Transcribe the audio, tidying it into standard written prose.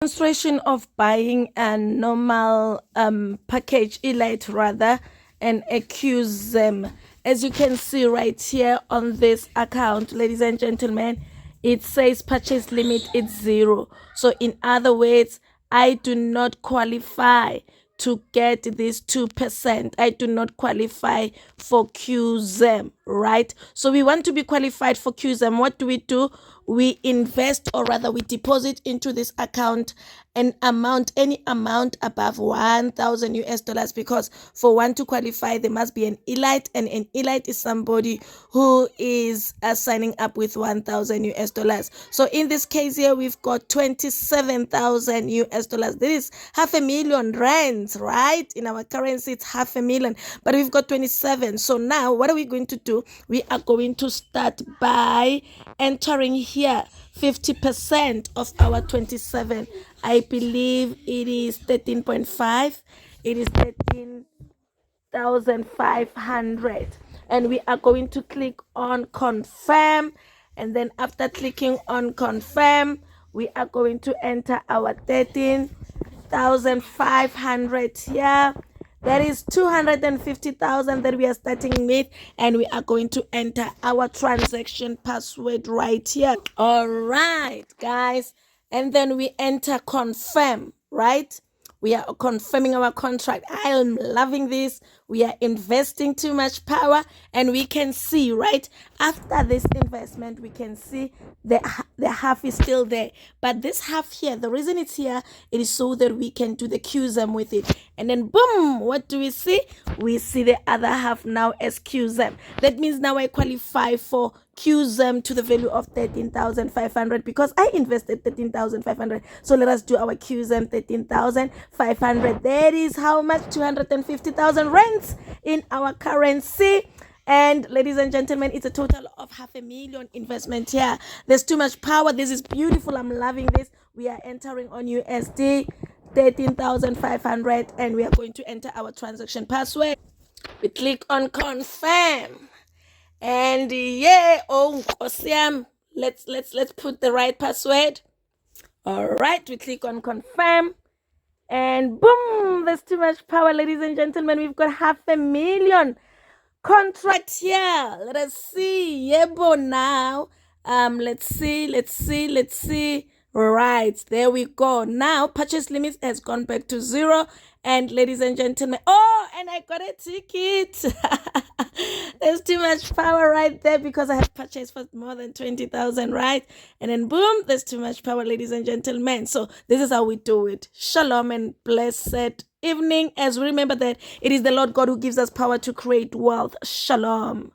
Demonstration of buying a normal package elite rather and accuse them. As you can see right here on this account, ladies and gentlemen, it says purchase limit is 0. So in other words, I do not qualify to get this 2%. I do not qualify for QZEM, right? So we want to be qualified for QZEM. What do? We invest, or rather we deposit into this account an amount, any amount above 1,000 US dollars, because for one to qualify there must be an elite, and an elite is somebody who is signing up with 1,000 US dollars. So in this case here we've got 27,000 US dollars. This is $500,000 right? In our currency it's $500,000, but we've got 27. So now what are we going to do? We are going to start by entering here 50% of our 27. I believe it is 13.5. It is 13,500, and we are going to click on confirm, and then after clicking on confirm we are going to enter our 13,500 here. That is 250,000 that we are starting with, and we are going to enter our transaction password right here. All right, guys, and then we enter confirm, right? We are confirming our contract. I am loving this. We are investing too much power, and we can see, right, after this investment, we can see the half is still there. But this half here, the reason it's here, it is so that we can do the QZEM with it. And then boom, what do we see? We see the other half now as QZEM. That means now I qualify for QZEM to the value of 13,500 because I invested 13,500. So let us do our QZEM 13,500. That is how much? 250,000 rands in our currency. And ladies and gentlemen, it's a total of $500,000 investment here. There's too much power. This is beautiful. I'm loving this. We are entering on USD 13,500, and we are going to enter our transaction password. We click on confirm, and yeah, oh awesome. Let's put the right password. All right, we click on confirm, and boom, there's too much power, ladies and gentlemen. We've got $500,000 contract here. Let us see. Yebo now. Let's see. Right, there we go. Now purchase limit has gone back to 0, and ladies and gentlemen, oh, and I got a ticket. There's too much power right there because I have purchased for more than 20,000, right? And then boom, there's too much power, ladies and gentlemen. So this is how we do it. Shalom and blessed evening, as we remember that it is the Lord God who gives us power to create wealth. Shalom.